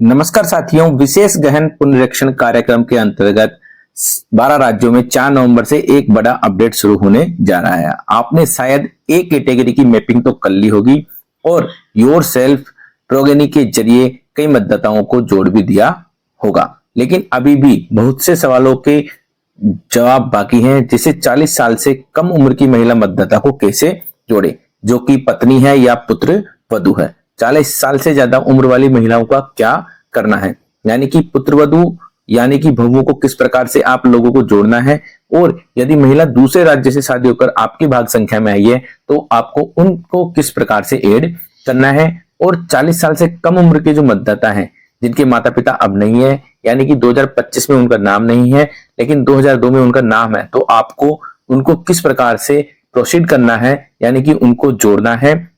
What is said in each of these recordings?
नमस्कार साथियों, विशेष गहन पुनरीक्षण कार्यक्रम के अंतर्गत 12 राज्यों में 4 नवंबर से एक बड़ा अपडेट शुरू होने जा रहा है। आपने शायद एक कैटेगरी की मैपिंग तो कर ली होगी और योर सेल्फ प्रोगेनी के जरिए कई मतदाताओं को जोड़ भी दिया होगा, लेकिन अभी भी बहुत से सवालों के जवाब बाकी हैं, जैसे 40 साल से कम उम्र की महिला मतदाता को कैसे जोड़े, जो कि पत्नी है या पुत्र वधू है। 40 साल से ज्यादा उम्र वाली महिलाओं का क्या करना है, यानी कि पुत्रवधू यानी कि बहुओं को किस प्रकार से आप लोगों को जोड़ना है, और यदि महिला दूसरे राज्य से शादी होकर आपकी भाग संख्या में आई है तो आपको उनको किस प्रकार से ऐड करना है। और 40 साल से कम उम्र के जो मतदाता हैं जिनके माता पिता अब नहीं है, यानी कि 2025 में उनका नाम नहीं है लेकिन 2002 में उनका नाम है, तो आपको उनको किस प्रकार से प्रोसीड करना है, यानी कि उनको जोड़ना है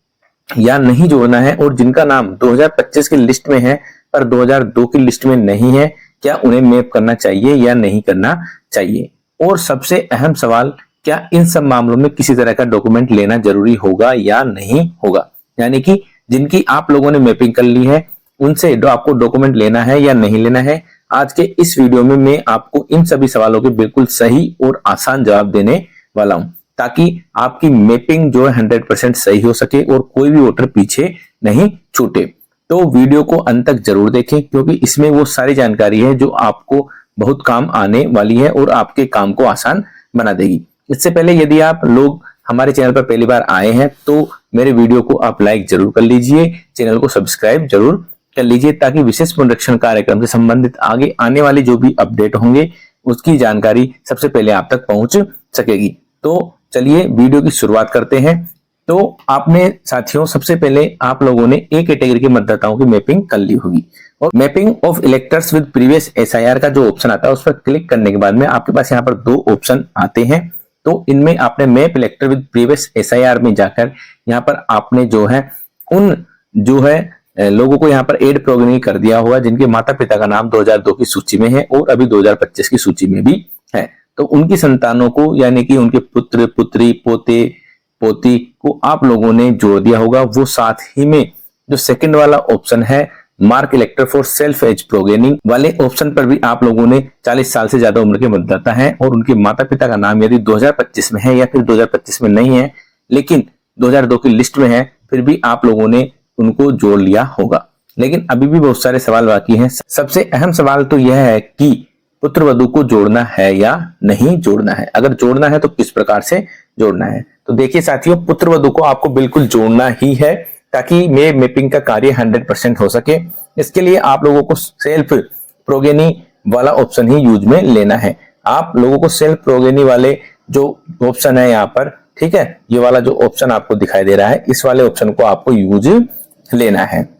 या नहीं जोड़ना है। और जिनका नाम 2025 की लिस्ट में है पर 2002 की लिस्ट में नहीं है, क्या उन्हें मैप करना चाहिए या नहीं करना चाहिए। और सबसे अहम सवाल, क्या इन सब मामलों में किसी तरह का डॉक्यूमेंट लेना जरूरी होगा या नहीं होगा, यानी कि जिनकी आप लोगों ने मैपिंग कर ली है उनसे आपको डॉक्यूमेंट लेना है या नहीं लेना है। आज के इस वीडियो में मैं आपको इन सभी सवालों के बिल्कुल सही और आसान जवाब देने वाला हूं, ताकि आपकी मैपिंग जो है 100% सही हो सके और कोई भी वोटर पीछे नहीं छूटे। तो वीडियो को अंत तक जरूर देखें, क्योंकि इसमें वो सारी जानकारी है जो आपको बहुत काम आने वाली है और आपके काम को आसान बना देगी। इससे पहले यदि आप लोग हमारे चैनल पर पहली बार आए हैं तो मेरे वीडियो को आप लाइक जरूर कर लीजिए, चैनल को सब्सक्राइब जरूर कर लीजिए, ताकि विशेष पुनरीक्षण कार्यक्रम से संबंधित आगे आने वाले जो भी अपडेट होंगे उसकी जानकारी सबसे पहले आप तक पहुंच सकेगी। तो चलिए वीडियो की शुरुआत करते हैं। तो आपने साथियों सबसे पहले आप लोगों ने एक कैटेगरी के मतदाताओं की मैपिंग कर ली होगी, और mapping of electors with previous SIR का जो ऑप्शन आता है उस पर क्लिक करने के बाद में आपके पास यहाँ पर 2 ऑप्शन आते हैं। तो इनमें आपने मैप इलेक्टर विद प्रीवियस एसआईआर में जाकर यहाँ पर आपने जो है उन जो है लोगों को यहाँ पर एड प्रोगेनी कर दिया होगा जिनके माता पिता का नाम 2002 की सूची में है और अभी 2025 की सूची में भी है। तो उनकी संतानों को, यानी कि उनके पुत्र पुत्री पोते पोती को आप लोगों ने जोड़ दिया होगा। वो साथ ही में जो सेकंड वाला ऑप्शन है mark elector for self as progeny वाले ऑप्शन पर भी आप लोगों ने 40 साल से ज्यादा उम्र के मतदाता हैं और उनके माता पिता का नाम यदि 2025 में है या फिर 2025 में नहीं है लेकिन 2002 की लिस्ट में है, फिर भी आप लोगों ने उनको जोड़ लिया होगा। लेकिन अभी भी बहुत सारे सवाल बाकी हैं। सबसे अहम सवाल तो यह है कि पुत्रवधू को जोड़ना है या नहीं जोड़ना है। अगर जोड़ना है तो किस प्रकार से जोड़ना है। तो देखिए साथियों, पुत्रवधू को आपको बिल्कुल जोड़ना ही है ताकि मैपिंग का कार्य 100% हो सके। इसके लिए आप लोगों को सेल्फ प्रोगेनी वाला ऑप्शन ही यूज में लेना है। आप लोगों को सेल्फ प्रोगेनी वाले जो ऑप्शन है यहाँ पर, ठीक है, ये वाला जो ऑप्शन आपको दिखाई दे रहा है, इस वाले ऑप्शन को आपको यूज लेना है।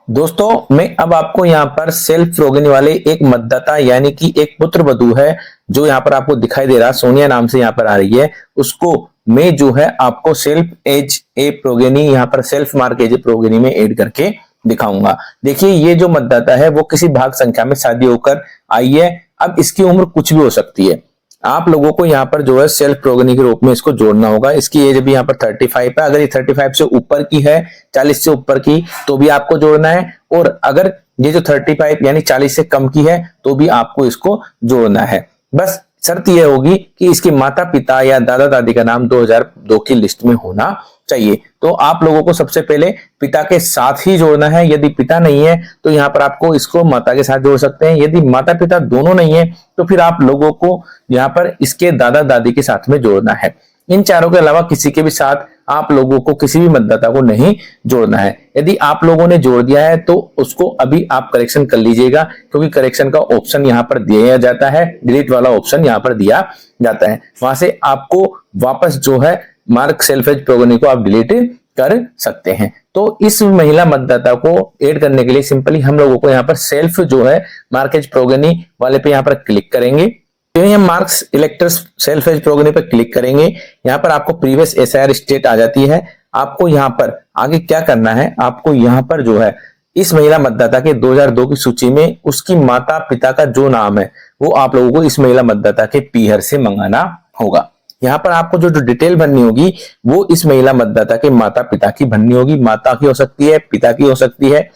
दोस्तों मैं अब आपको यहाँ पर सेल्फ प्रोगेनी वाले एक मतदाता यानी कि एक पुत्रवधू है जो यहाँ पर आपको दिखाई दे रहा, सोनिया नाम से यहाँ पर आ रही है, उसको मैं जो है आपको सेल्फ एज ए प्रोगेनी यहाँ पर self mark as a progeny में ऐड करके दिखाऊंगा। देखिए ये जो मतदाता है वो किसी भाग संख्या में शादी होकर आई है। अब इसकी उम्र कुछ भी हो सकती है। आप लोगों को यहाँ पर जो है सेल्फ प्रोगेनी के रूप में इसको जोड़ना होगा। इसकी एज भी यहाँ पर 35 है। अगर ये 35 से ऊपर की है, 40 से ऊपर की, तो भी आपको जोड़ना है। और अगर ये जो 35 यानी 40 से कम की है तो भी आपको इसको जोड़ना है। बस शर्त यह होगी कि इसके माता पिता या दादा दादी का नाम 2002 की लिस्ट में होना चाहिए। तो आप लोगों को सबसे पहले पिता के साथ ही जोड़ना है। यदि पिता नहीं है तो यहाँ पर आपको इसको माता के साथ जोड़ सकते हैं। यदि माता पिता दोनों नहीं है तो फिर आप लोगों को यहाँ पर इसके दादा दादी के साथ में जोड़ना है। इन चारों के अलावा किसी के भी साथ आप लोगों को किसी भी मतदाता को नहीं जोड़ना है। यदि आप लोगों ने जोड़ दिया है तो उसको अभी आप करेक्शन कर लीजिएगा, क्योंकि करेक्शन का ऑप्शन यहाँ पर दिया जाता है, डिलीट वाला ऑप्शन यहाँ पर दिया जाता है। वहां से आपको वापस जो है मार्क सेल्फ एज प्रोगेनी को आप डिलीट कर सकते हैं। तो इस महिला मतदाता को ऐड करने के लिए सिंपली हम लोगों को यहाँ पर सेल्फ जो है मार्क एज प्रोगेनी वाले पे यहाँ पर क्लिक करेंगे। तो हम marks electors self as progeny पर क्लिक करेंगे। यहाँ पर आपको प्रीवियस एसआईआर स्टेट आ जाती है। आपको यहाँ पर आगे क्या करना है, आपको यहाँ पर जो है इस महिला मतदाता के 2002 की सूची में उसकी माता पिता का जो नाम है वो आप लोगों को इस महिला मतदाता के पीहर से मंगाना होगा। यहाँ पर आपको जो डिटेल भरनी होगी वो इस महिला मतदाता के माता पिता की भरनी होगी। माता की हो सकती है, पिता की हो सकती है,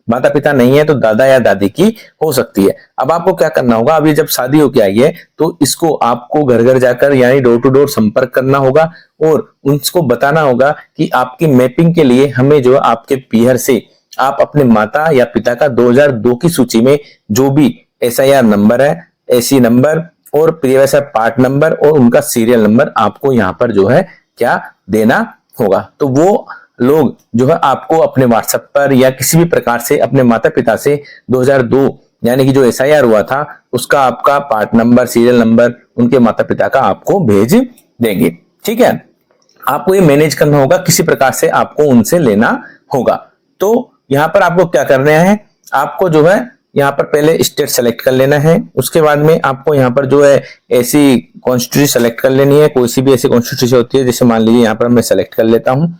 माता पिता नहीं है तो दादा या दादी की हो सकती है। अब आपको क्या करना होगा, अभी जब शादी होके आई है तो इसको आपको घर घर जाकर यानी डोर टू डोर संपर्क करना होगा और उनको बताना होगा कि आपकी मैपिंग के लिए हमें जो आपके पीहर से आप अपने माता या पिता का 2002 की सूची में जो भी SIR नंबर है, एसी नंबर और प्रीवियस पार्ट नंबर और उनका सीरियल नंबर आपको यहाँ पर जो है क्या देना होगा। तो वो लोग जो है आपको अपने व्हाट्सएप पर या किसी भी प्रकार से अपने माता पिता से 2002 यानी कि जो SIR हुआ था उसका आपका पार्ट नंबर, सीरियल नंबर उनके माता पिता का आपको भेज देंगे। ठीक है, आपको ये मैनेज करना होगा, किसी प्रकार से आपको उनसे लेना होगा। तो यहाँ पर आपको क्या करना है, आपको जो है यहाँ पर पहले स्टेट सेलेक्ट कर लेना है, उसके बाद में आपको यहाँ पर जो है ऐसी कॉन्स्टिट्यूंसी सेलेक्ट कर लेनी है, कोई सी भी ऐसी कॉन्स्टिट्यूंसी होती है, जैसे मान लीजिए यहाँ पर मैं सेलेक्ट कर लेता हूँ।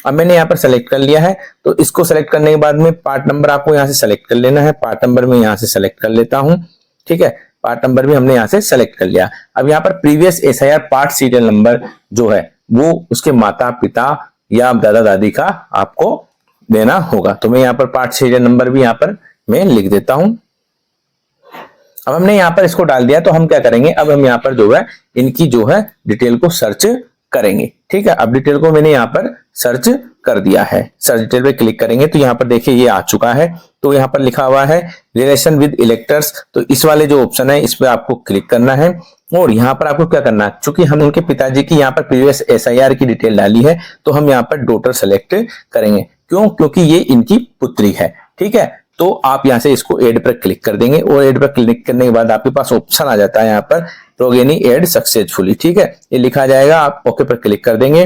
अब मैंने यहाँ पर सेलेक्ट कर लिया है, तो इसको सेलेक्ट करने के बाद में पार्ट नंबर आपको यहाँ से सेलेक्ट कर लेना है। पार्ट नंबर में यहाँ से सेलेक्ट कर लेता हूँ। ठीक है, पार्ट नंबर भी हमने यहाँ से सेलेक्ट कर लिया। अब यहाँ पर previous SIR part serial number जो है वो उसके माता पिता या दादा दादी का आपको देना होगा। तो मैं यहाँ पर पार्ट सीरियल नंबर भी यहाँ पर मैं लिख देता हूं। अब हमने यहाँ पर इसको डाल दिया, तो हम क्या करेंगे, अब हम यहाँ पर जो है इनकी जो है डिटेल को सर्च करेंगे। ठीक है, अब डिटेल को मैंने यहाँ पर सर्च कर दिया है, सर्च डिटेल पे क्लिक करेंगे तो यहाँ पर देखिए ये आ चुका है। तो यहाँ पर लिखा हुआ है रिलेशन विद इलेक्टर्स, तो इस वाले जो ऑप्शन है इस पे आपको क्लिक करना है और यहाँ पर आपको क्या करना है, चूंकि हम उनके पिताजी की यहाँ पर प्रीवियस SIR की डिटेल डाली है तो हम यहाँ पर डॉटर सेलेक्ट करेंगे। क्यों, क्योंकि ये इनकी पुत्री है। ठीक है, तो आप यहाँ से इसको ऐड पर क्लिक कर देंगे और ऐड पर क्लिक करने के बाद आपके पास ऑप्शन आ जाता है यहाँ पर प्रोगेनी ऐड सक्सेसफुली। ठीक है, ये लिखा जाएगा, आप ओके पर क्लिक कर देंगे।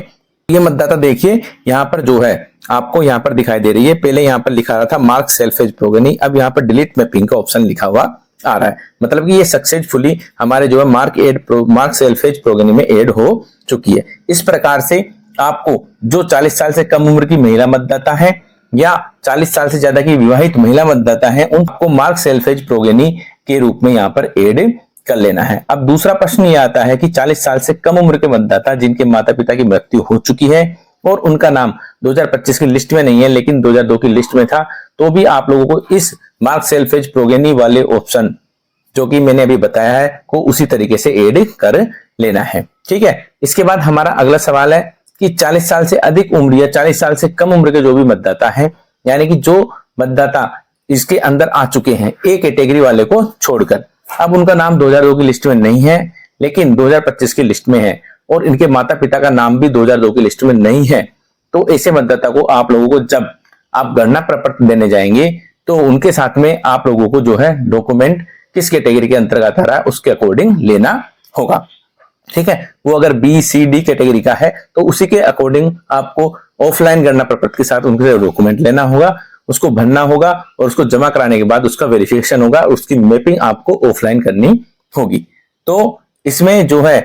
ये मतदाता देखिए यहाँ पर जो है आपको यहाँ पर दिखाई दे रही है, पहले यहाँ पर लिखा रहा था मार्क सेल्फ एज प्रोगेनी, अब यहाँ पर डिलीट मैपिंग का ऑप्शन लिखा हुआ आ रहा है। मतलब कि ये सक्सेसफुली हमारे जो है मार्क सेल्फ एज प्रोगेनी में ऐड हो चुकी है। इस प्रकार से आपको जो 40 साल से कम उम्र की महिला मतदाता है या 40 साल से ज्यादा की विवाहित महिला मतदाता है, उनको मार्क सेल्फ एज प्रोगेनी के रूप में यहाँ पर ऐड कर लेना है। अब दूसरा प्रश्न ये आता है कि 40 साल से कम उम्र के मतदाता जिनके माता पिता की मृत्यु हो चुकी है और उनका नाम 2025 की लिस्ट में नहीं है लेकिन 2002 की लिस्ट में था, तो भी आप लोगों को इस मार्क सेल्फ एज प्रोगेनी वाले ऑप्शन जो कि मैंने अभी बताया है को उसी तरीके से ऐड कर लेना है। ठीक है, इसके बाद हमारा अगला सवाल है कि 40 साल से अधिक उम्र या 40 साल से कम उम्र के जो भी मतदाता है, यानी कि जो मतदाता इसके अंदर आ चुके हैं ए कैटेगरी वाले को छोड़कर, अब उनका नाम 2002 की लिस्ट में नहीं है लेकिन 2025 की लिस्ट में है और इनके माता पिता का नाम भी 2002 की लिस्ट में नहीं है, तो ऐसे मतदाता को आप लोगों को जब आप गणना प्रपत्र देने जाएंगे तो उनके साथ में आप लोगों को जो है डॉक्यूमेंट किस कैटेगरी के अंतर्गत आ रहा है उसके अकॉर्डिंग लेना होगा। ठीक है, वो अगर BCD कैटेगरी का है तो उसी के अकॉर्डिंग आपको ऑफलाइन गणना प्रपत्र के साथ उनके डॉक्यूमेंट लेना होगा, उसको भरना होगा और उसको जमा कराने के बाद उसका वेरिफिकेशन होगा, उसकी मैपिंग आपको ऑफलाइन करनी होगी। तो इसमें जो है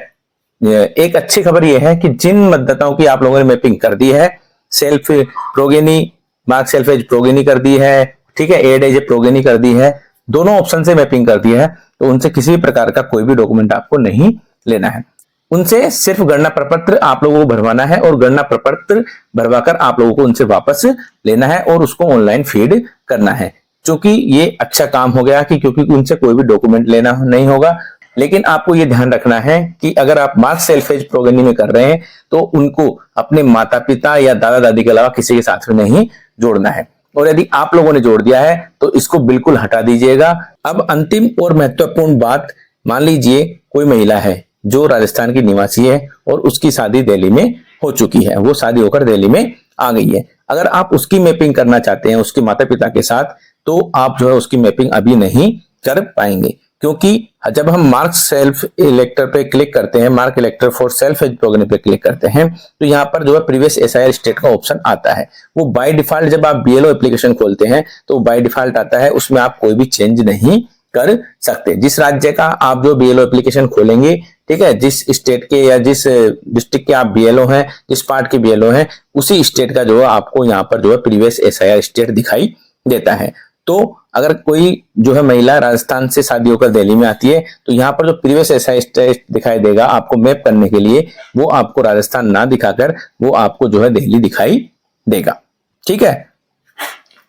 एक अच्छी खबर यह है कि जिन मतदाताओं की आप लोगों ने मैपिंग कर दी है, self progeny mark self as progeny कर दी है, ठीक है, एड एज प्रोगेनी कर दी है, दोनों ऑप्शन से मैपिंग कर दी है, तो उनसे किसी भी प्रकार का कोई भी डॉक्यूमेंट आपको नहीं लेना है। उनसे सिर्फ गणना प्रपत्र आप लोगों को भरवाना है और गणना प्रपत्र भरवाकर आप लोगों को उनसे वापस लेना है और उसको ऑनलाइन फीड करना है। क्योंकि ये अच्छा काम हो गया कि क्योंकि उनसे कोई भी डॉक्यूमेंट लेना नहीं होगा, लेकिन आपको ये ध्यान रखना है कि अगर आप मार्क सेल्फ एज प्रोगेनी में कर रहे हैं तो उनको अपने माता पिता या दादा दादी के अलावा किसी के साथ में नहीं जोड़ना है, और यदि आप लोगों ने जोड़ दिया है तो इसको बिल्कुल हटा दीजिएगा। अब अंतिम और महत्वपूर्ण बात, मान लीजिए कोई महिला है जो राजस्थान की निवासी है और उसकी शादी दिल्ली में हो चुकी है, वो शादी होकर दिल्ली में आ गई है, अगर आप उसकी मैपिंग करना चाहते हैं उसके माता पिता के साथ तो आप जो है उसकी मैपिंग अभी नहीं कर पाएंगे, क्योंकि जब हम मार्क सेल्फ इलेक्टर पे क्लिक करते हैं, mark elector for self as progeny पे क्लिक करते हैं तो यहाँ पर जो है प्रीवियस SIR स्टेट का ऑप्शन आता है। वो बाय डिफॉल्ट जब आप BLO एप्लीकेशन खोलते हैं तो बाय डिफॉल्ट आता है, उसमें आप कोई भी चेंज नहीं कर सकते। जिस राज्य का आप जो BLO एप्लीकेशन खोलेंगे, ठीक है, जिस स्टेट के या जिस डिस्ट्रिक्ट के आप BLO हैं, जिस पार्ट के BLO हैं, उसी स्टेट का जो है आपको यहाँ पर जो है प्रीवियस SIR स्टेट दिखाई देता है। तो अगर कोई जो है महिला राजस्थान से शादी होकर दिल्ली में आती है तो यहाँ पर जो प्रीवियस SIR स्टेट दिखाई देगा आपको मैप करने के लिए, वो आपको राजस्थान ना दिखाकर वो आपको जो है दिल्ली दिखाई देगा। ठीक है,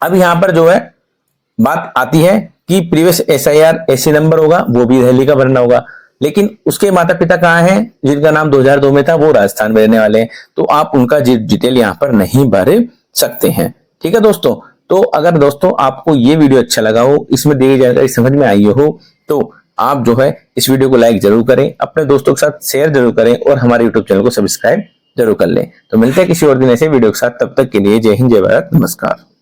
अब यहाँ पर जो है बात आती है कि प्रीवियस SIR ऐसी नंबर होगा, वो भी दिल्ली का भरना होगा, लेकिन उसके माता पिता कहाँ हैं, जिनका नाम 2002 में था वो राजस्थान में रहने वाले हैं, तो आप उनका डिटेल यहाँ पर नहीं भर सकते हैं। ठीक है दोस्तों, तो अगर दोस्तों आपको ये वीडियो अच्छा लगा हो, इसमें दी गई जानकारी समझ में आई हो, तो आप जो है इस वीडियो को लाइक जरूर करें, अपने दोस्तों के साथ शेयर जरूर करें और हमारे यूट्यूब चैनल को सब्सक्राइब जरूर कर लें। तो मिलते हैं किसी और दिन ऐसे वीडियो के साथ, तब तक के लिए जय हिंद, जय भारत, नमस्कार।